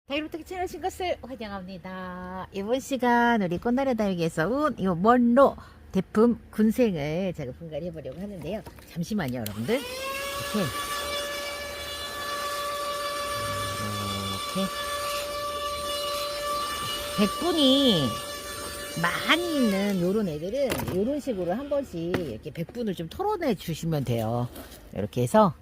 다이로트 채널 신 것을 환영합니다. 이번 시간 우리 꽃나래 다육에서 온 이 원로 대품 군생을 제가 분갈이 해보려고 하는데요. 잠시만요, 여러분들. 이렇게 백분이 많이 있는 요런 애들은 요런 식으로 한 번씩 이렇게 백분을 좀 털어내 주시면 돼요. 이렇게 해서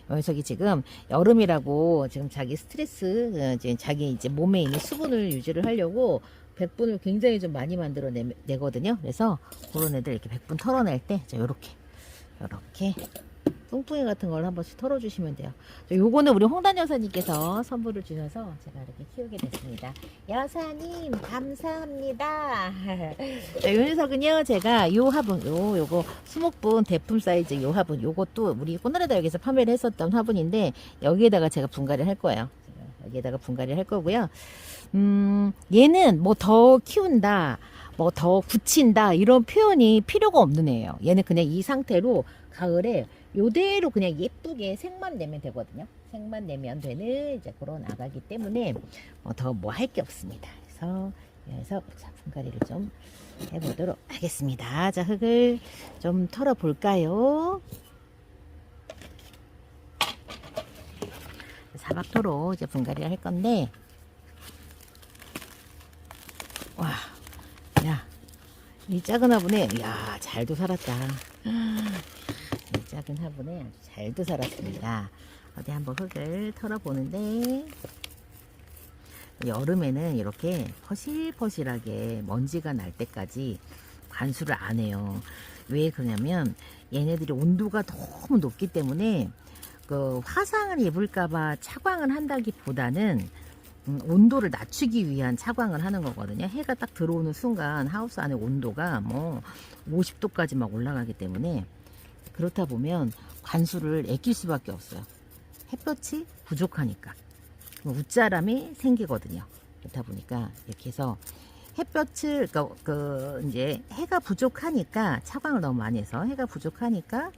이 녀석이 지금 여름이라고 지금 자기 스트레스, 이제 자기 이제 몸에 있는 수분을 유지를 하려고 백분을 굉장히 좀 많이 만들어 내거든요. 그래서 그런 애들 이렇게 백분 털어낼 때 요렇게 뚱뚱이 같은 걸 한 번씩 털어주시면 돼요. 요거는 우리 홍단 여사님께서 선물을 주셔서 제가 이렇게 키우게 됐습니다. 여사님 감사합니다. 자, 요 녀석은요, 제가 요 화분, 요거 수목분 대품 사이즈 요 화분, 요것도 우리 꽃나래 다육에서 판매를 했었던 화분인데 여기에다가 제가 분갈이를 할 거예요. 여기에다가 분갈이를 할 거고요. 얘는 뭐 더 키운다, 뭐 더 굳힌다 이런 표현이 필요가 없는 애예요. 얘는 그냥 이 상태로 가을에 요대로 그냥 예쁘게 색만 내면 되거든요. 색만 내면 되는 이제 그런 아가기 때문에 더 뭐 할 게 없습니다. 그래서 자, 분갈이를 좀 해보도록 하겠습니다. 자, 흙을 좀 털어 볼까요? 사각토로 이제 분갈이를 할 건데, 와, 야, 이 작은 화분에, 야, 잘도 살았다. 이 작은 화분에 아주 잘도 살았습니다. 어디 한번 흙을 털어보는데, 여름에는 이렇게 퍼실퍼실하게 먼지가 날 때까지 관수를 안 해요. 왜 그러냐면 얘네들이 온도가 너무 높기 때문에 그 화상을 입을까봐 차광을 한다기보다는 온도를 낮추기 위한 차광을 하는 거거든요. 해가 딱 들어오는 순간 하우스 안에 온도가 뭐 50도까지 막 올라가기 때문에 그렇다 보면 관수를 아낄 수밖에 없어요. 햇볕이 부족하니까 웃자람이 생기거든요. 그렇다 보니까 이렇게 해서 햇볕을 그 이제 해가 부족하니까 차광을 너무 많이 해서 해가 부족하니까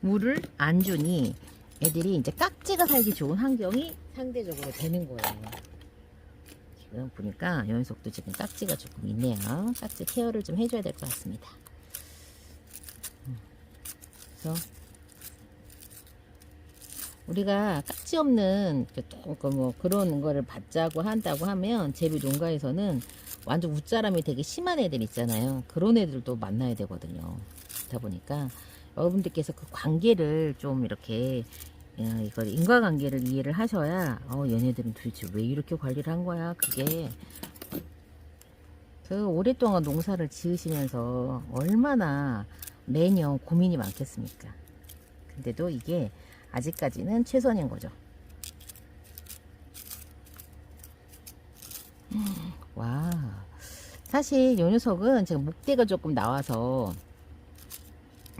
물을 안 주니 애들이 이제 깍지가 살기 좋은 환경이 상대적으로 되는 거예요. 지금 보니까 이 녀석도 지금 깍지가 조금 있네요. 깍지 케어를 좀 해줘야 될 것 같습니다. 그래서 우리가 깍지 없는 뭐 그런 거를 받자고 한다고 하면 제비 농가에서는 완전 웃자람이 되게 심한 애들 있잖아요. 그런 애들도 만나야 되거든요. 그렇다 보니까 여러분들께서 그 관계를 좀 이렇게 이걸 인과관계를 이해를 하셔야 얘네들은 도대체 왜 이렇게 관리를 한 거야. 그게 그 오랫동안 농사를 지으시면서 얼마나 매년 고민이 많겠습니까. 근데도 이게 아직까지는 최선인 거죠. 와, 사실 요 녀석은 제가 목대가 조금 나와서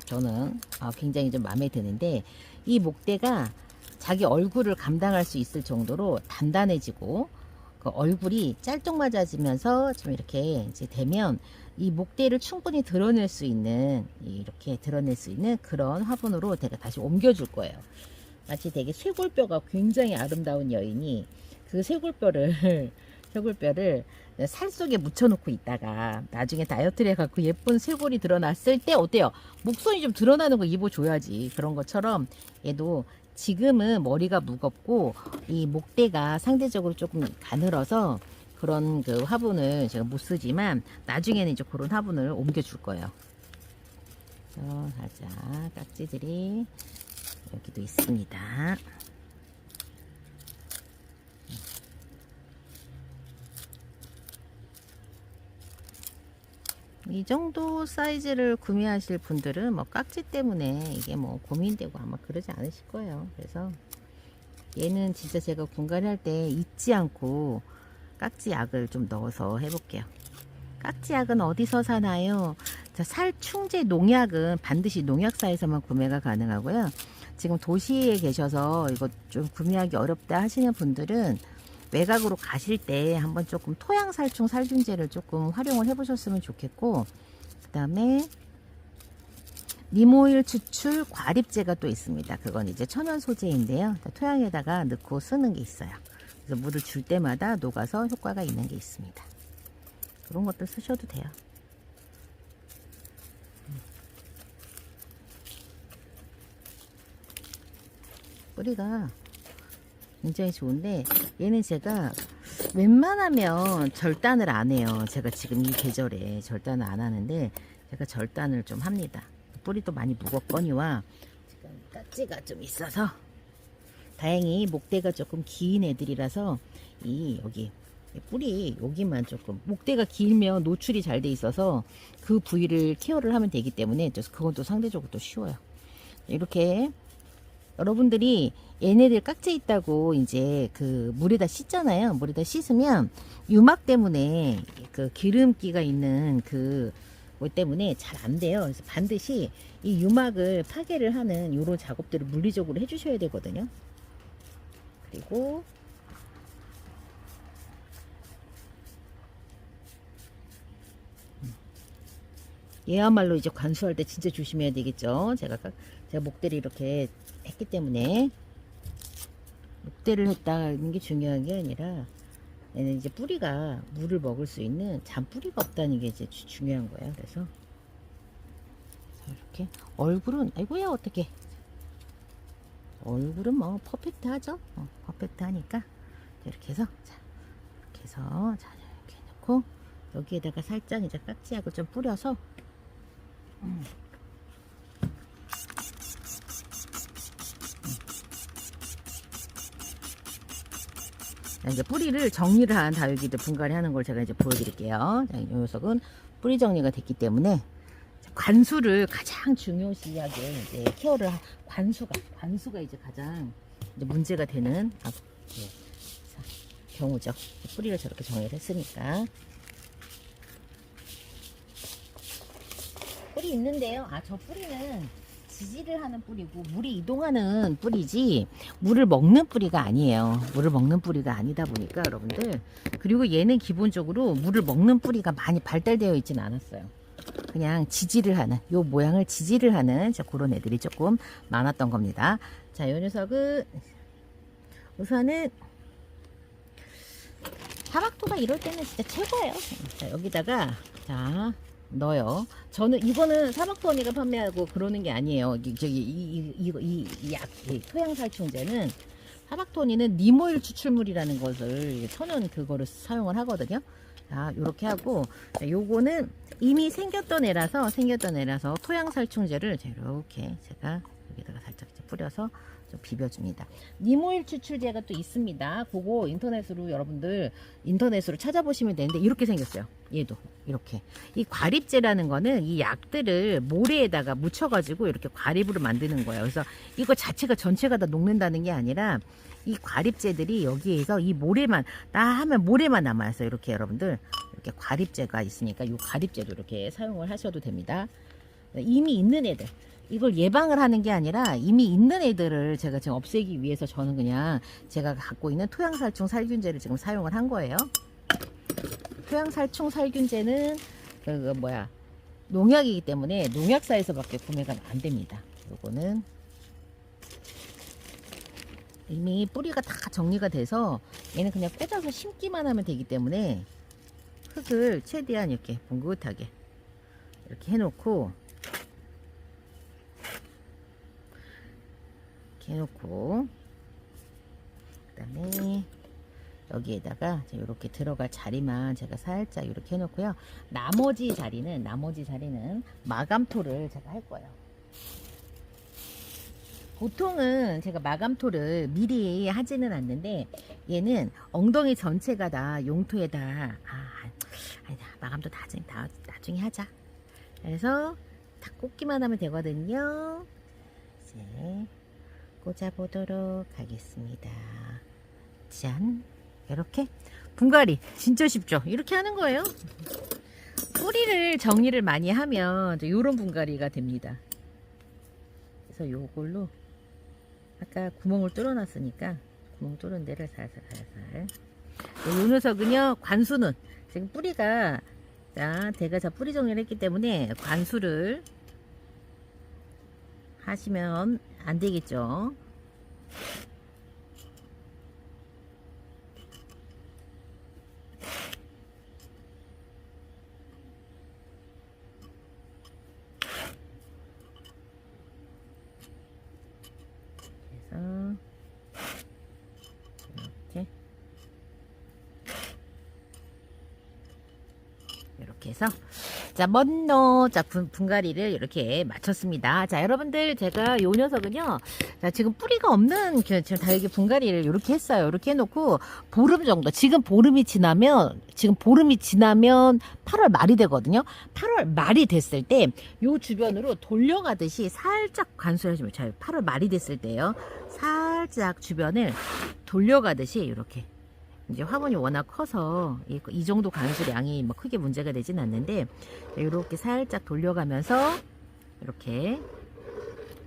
저는 굉장히 좀 마음에 드는데, 이 목대가 자기 얼굴을 감당할 수 있을 정도로 단단해지고 그 얼굴이 짤뚱맞아지면서 좀 이렇게 이제 되면 이 목대를 충분히 드러낼 수 있는, 이렇게 드러낼 수 있는 그런 화분으로 제가 다시 옮겨줄 거예요. 마치 되게 쇄골뼈가 굉장히 아름다운 여인이 그 쇄골뼈를 살 속에 묻혀놓고 있다가 나중에 다이어트를 해갖고 예쁜 쇄골이 드러났을 때 어때요? 목선이 좀 드러나는 거 입어줘야지. 그런 것처럼 얘도 지금은 머리가 무겁고 이 목대가 상대적으로 조금 가늘어서 그런 그 화분을 제가 못 쓰지만 나중에는 이제 그런 화분을 옮겨줄 거예요. 살짝 깍지들이 여기도 있습니다. 이 정도 사이즈를 구매하실 분들은 뭐 깍지 때문에 이게 뭐 고민되고 아마 그러지 않으실 거예요. 그래서 얘는 진짜 제가 분갈이 할 때 잊지 않고 깍지 약을 좀 넣어서 해볼게요. 깍지 약은 어디서 사나요? 자, 살충제 농약은 반드시 농약사에서만 구매가 가능하고요. 지금 도시에 계셔서 이거 좀 구매하기 어렵다 하시는 분들은 외곽으로 가실 때 한번 조금 토양살충 살균제를 조금 활용을 해보셨으면 좋겠고, 그 다음에 니모일 추출 과립제가 또 있습니다. 그건 이제 천연 소재인데요. 토양에다가 넣고 쓰는 게 있어요. 그래서 물을 줄 때마다 녹아서 효과가 있는 게 있습니다. 그런 것들 쓰셔도 돼요. 뿌리가 굉장히 좋은데 얘는 제가 웬만하면 절단을 안 해요. 제가 지금 이 계절에 절단을 안 하는데 제가 절단을 좀 합니다. 뿌리도 많이 무겁거니와 지금 깍지가 좀 있어서 다행히 목대가 조금 긴 애들이라서 이 여기 뿌리 여기만 조금 목대가 길면 노출이 잘 돼 있어서 그 부위를 케어를 하면 되기 때문에 그건 또 상대적으로 또 쉬워요. 이렇게 여러분들이 얘네들 깍지 있다고 이제 그 물에다 씻잖아요. 물에다 씻으면 유막 때문에 그 기름기가 있는 그 뭐 때문에 잘 안 돼요. 그래서 반드시 이 유막을 파괴를 하는 이런 작업들을 물리적으로 해주셔야 되거든요. 그리고 얘야말로 이제 관수할 때 진짜 조심해야 되겠죠. 제가 목대를 이렇게 했기 때문에 목대를 했다는 게 중요한 게 아니라 얘는 이제 뿌리가 물을 먹을 수 있는 잔뿌리가 없다는 게 이제 중요한 거예요. 그래서 이렇게 얼굴은 아이고야 어떻게 얼굴은 뭐 퍼펙트 하죠. 퍼펙트 하니까 이렇게 해서 자 이렇게 해서 자 이렇게 놓고 여기에다가 살짝 이제 깍지약을 좀 뿌려서 이제 뿌리를 정리를 한 다육이들 분갈이 하는 걸 제가 이제 보여드릴게요. 자, 이 녀석은 뿌리 정리가 됐기 때문에 관수를 가장 중요시하게 이제 케어를 관수가 이제 가장 이제 문제가 되는 경우죠. 뿌리를 저렇게 정리를 했으니까 뿌리 있는데요. 저 뿌리는 지지를 하는 뿌리고 물이 이동하는 뿌리지 물을 먹는 뿌리가 아니에요. 물을 먹는 뿌리가 아니다 보니까 여러분들 그리고 얘는 기본적으로 물을 먹는 뿌리가 많이 발달되어 있지는 않았어요. 그냥 지지를 하는 요 모양을 지지를 하는 그런 애들이 조금 많았던 겁니다. 자, 요 녀석은 우선은 사막토가 이럴 때는 진짜 최고예요. 자, 여기다가 자 넣어요. 저는 이거는 사막토 언니가 판매하고 그러는 게 아니에요. 이 토양살충제는 사막토 언니는 니모일 추출물이라는 것을 천연 그거를 사용을 하거든요. 자, 요렇게 하고 자, 요거는 이미 생겼던 애라서 토양살충제를 이렇게 제가 여기다가 살짝 뿌려서 좀 비벼줍니다. 니모일 추출제가 또 있습니다. 그거 여러분들 인터넷으로 찾아보시면 되는데 이렇게 생겼어요. 얘도 이렇게 이 과립제라는 거는 이 약들을 모래에다가 묻혀가지고 이렇게 과립으로 만드는 거예요. 그래서 이거 자체가 전체가 다 녹는다는 게 아니라 이 과립제들이 여기에서 이 모래만 다 하면 모래만 남아서 이렇게 여러분들 이렇게 과립제가 있으니까 이 과립제도 이렇게 사용을 하셔도 됩니다. 이미 있는 애들 이걸 예방을 하는 게 아니라 이미 있는 애들을 제가 지금 없애기 위해서 저는 그냥 제가 갖고 있는 토양살충 살균제를 지금 사용을 한 거예요. 토양살충 살균제는 농약이기 때문에 농약사에서밖에 구매가 안 됩니다. 요거는 이미 뿌리가 다 정리가 돼서 얘는 그냥 꽂아서 심기만 하면 되기 때문에 흙을 최대한 이렇게 봉긋하게 이렇게 해놓고 그다음에 여기에다가 이렇게 들어갈 자리만 제가 살짝 이렇게 해놓고요. 나머지 자리는 마감토를 제가 할 거예요. 보통은 제가 마감토를 미리 하지는 않는데 얘는 엉덩이 전체가 다 용토에다 아니다 마감토 나중에 하자. 그래서 다 꽂기만 하면 되거든요. 이제 꽂아보도록 하겠습니다. 짠! 이렇게 분갈이 진짜 쉽죠? 이렇게 하는 거예요. 뿌리를 정리를 많이 하면 이런 분갈이가 됩니다. 그래서 요걸로 아까 구멍을 뚫어놨으니까 구멍 뚫은 데를 살살 요 녀석은요 관수는 지금 뿌리가 제가 뿌리 정리를 했기 때문에 관수를 하시면 안 되겠죠. 이렇게 해서 자 먼노 자 분갈이를 이렇게 마쳤습니다. 자 여러분들 제가 요 녀석은요 자 지금 뿌리가 없는 지금 다육이 분갈이를 이렇게 했어요. 이렇게 해놓고 보름 정도 지금 보름이 지나면 8월 말이 되거든요. 8월 말이 됐을 때 요 주변으로 돌려가듯이 살짝 관수해주면 잘 8월 말이 됐을 때요 살짝 주변을 돌려가듯이 이렇게 이제 화분이 워낙 커서 이 정도 관수량이 뭐 크게 문제가 되진 않는데 이렇게 살짝 돌려가면서 이렇게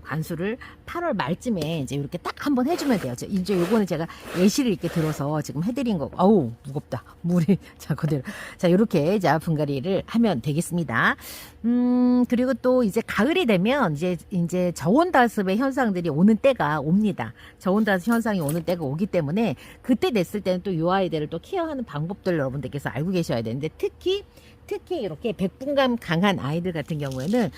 관수를 8월 말쯤에 이제 이렇게 딱 한번 해주면 돼요. 이제 요거는 제가 예시를 이렇게 들어서 지금 해드린 거고, 아우 무겁다 물이 자 그대로 자 이렇게 자 분갈이를 하면 되겠습니다. 그리고 또 이제 가을이 되면 이제 저온다습의 현상들이 오는 때가 옵니다. 저온다습 현상이 오는 때가 오기 때문에 그때 됐을 때는 또 요 아이들을 또 케어하는 방법들 여러분들께서 알고 계셔야 되는데 특히 이렇게 백분감 강한 아이들 같은 경우에는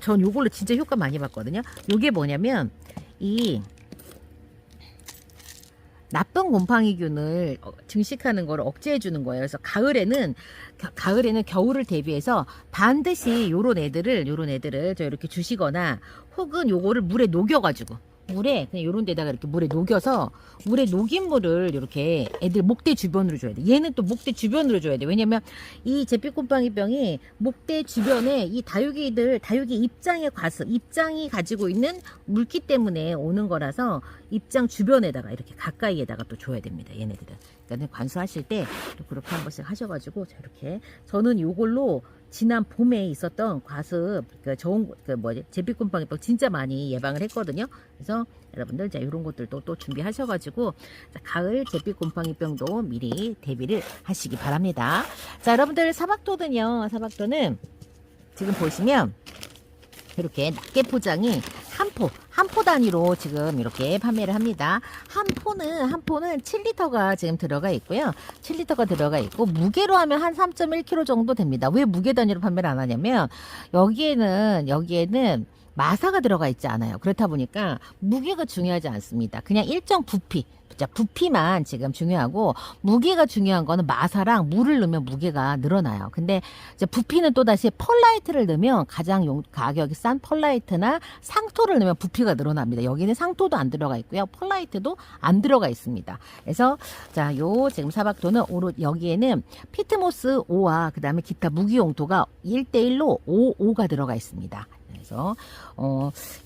전 요걸로 진짜 효과 많이 봤거든요. 요게 뭐냐면 이 나쁜 곰팡이균을 증식하는 걸 억제해 주는 거예요. 그래서 가을에는 겨울을 대비해서 반드시 요런 애들을 저 이렇게 주시거나 혹은 요거를 물에 녹여가지고 물에 그냥 요런 데다가 이렇게 물에 녹여서 물에 녹인 물을 이렇게 애들 목대 주변으로 줘야 돼. 얘는 또 목대 주변으로 줘야 돼. 왜냐면 이 제피곰팡이병이 목대 주변에 이 다육이 입장의 과습, 입장이 가지고 있는 물기 때문에 오는 거라서 입장 주변에다가 이렇게 가까이에다가 또 줘야 됩니다. 얘네들은. 그러니까 관수하실 때 그렇게 한 번씩 하셔가지고 이렇게 저는 요걸로 지난 봄에 있었던 과습 제피곰팡이병 진짜 많이 예방을 했거든요. 그래서 여러분들 자 이런 것들도 또 준비하셔가지고 자, 가을 제피곰팡이병도 미리 대비를 하시기 바랍니다. 자 여러분들 사박토는요. 사박토는 지금 보시면 이렇게 낱개 포장이 한 포 단위로 지금 이렇게 판매를 합니다. 한 포는 7리터가 지금 들어가 있고요. 7리터가 들어가 있고 무게로 하면 한 3.1kg 정도 됩니다. 왜 무게 단위로 판매를 안 하냐면 여기에는 마사가 들어가 있지 않아요. 그렇다 보니까 무게가 중요하지 않습니다. 그냥 일정 부피만 지금 중요하고 무게가 중요한 거는 마사랑 물을 넣으면 무게가 늘어나요. 근데 이제 부피는 또다시 펄라이트를 넣으면 가장 가격이 싼 펄라이트나 상토를 넣으면 부피가 늘어납니다. 여기는 상토도 안 들어가 있고요. 펄라이트도 안 들어가 있습니다. 그래서 자, 요 지금 사박토는 여기에는 피트모스 5와 그다음에 기타 무기용토가 1대1로 5가 들어가 있습니다. 그래서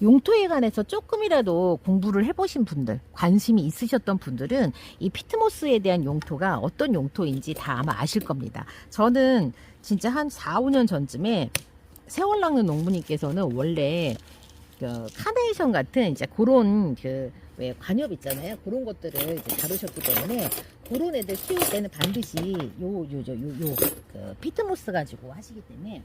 용토에 관해서 조금이라도 공부를 해보신 분들, 관심이 있으셨던 분들은 이 피트모스에 대한 용토가 어떤 용토인지 다 아마 아실 겁니다. 저는 진짜 한 4, 5년 전쯤에 세월 낚는 농부님께서는 원래 카네이션 같은 이제 그런 왜 관엽 있잖아요. 그런 것들을 이제 다루셨기 때문에 그런 애들 키울 때는 반드시 피트모스 가지고 하시기 때문에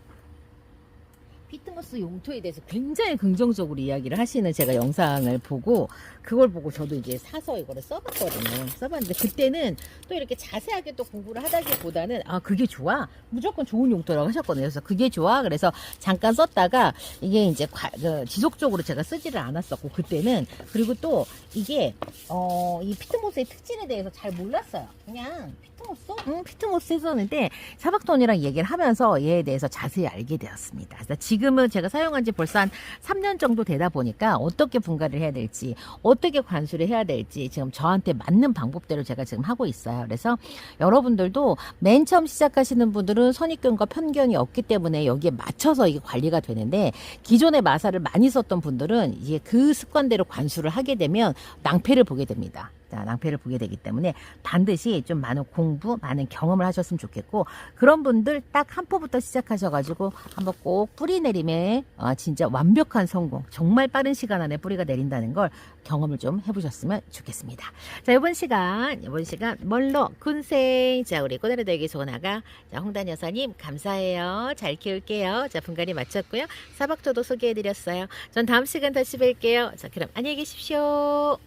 피트모스 용토에 대해서 굉장히 긍정적으로 이야기를 하시는 제가 영상을 보고 그걸 보고 저도 이제 사서 이거를 써봤거든요. 써봤는데 그때는 또 이렇게 자세하게 또 공부를 하다기보다는 그게 좋아 무조건 좋은 용토라고 하셨거든요. 그래서 그게 좋아 그래서 잠깐 썼다가 이게 이제 지속적으로 제가 쓰지를 않았었고 그때는 그리고 또 이게 이 피트모스의 특징에 대해서 잘 몰랐어요. 그냥 피트모스 했었는데 사박톤이랑 얘기를 하면서 얘에 대해서 자세히 알게 되었습니다. 그래서 지금은 제가 사용한 지 벌써 한 3년 정도 되다 보니까 어떻게 분갈이를 해야 될지 어떻게 관수를 해야 될지 지금 저한테 맞는 방법대로 제가 지금 하고 있어요. 그래서 여러분들도 맨 처음 시작하시는 분들은 선입견과 편견이 없기 때문에 여기에 맞춰서 이게 관리가 되는데 기존의 마사를 많이 썼던 분들은 이제 그 습관대로 관수를 하게 되면 낭패를 보게 됩니다. 낭패를 보게 되기 때문에 반드시 좀 많은 공부, 많은 경험을 하셨으면 좋겠고 그런 분들 딱 한 포부터 시작하셔가지고 한번 꼭 뿌리 내림에 진짜 완벽한 성공, 정말 빠른 시간 안에 뿌리가 내린다는 걸 경험을 좀 해보셨으면 좋겠습니다. 자, 이번 시간 멀로 군생 자 우리 꼬다리들에게 소나가 자 홍단 여사님 감사해요. 잘 키울게요. 자 분갈이 마쳤고요. 사박토도 소개해드렸어요. 전 다음 시간 다시 뵐게요. 자 그럼 안녕히 계십시오.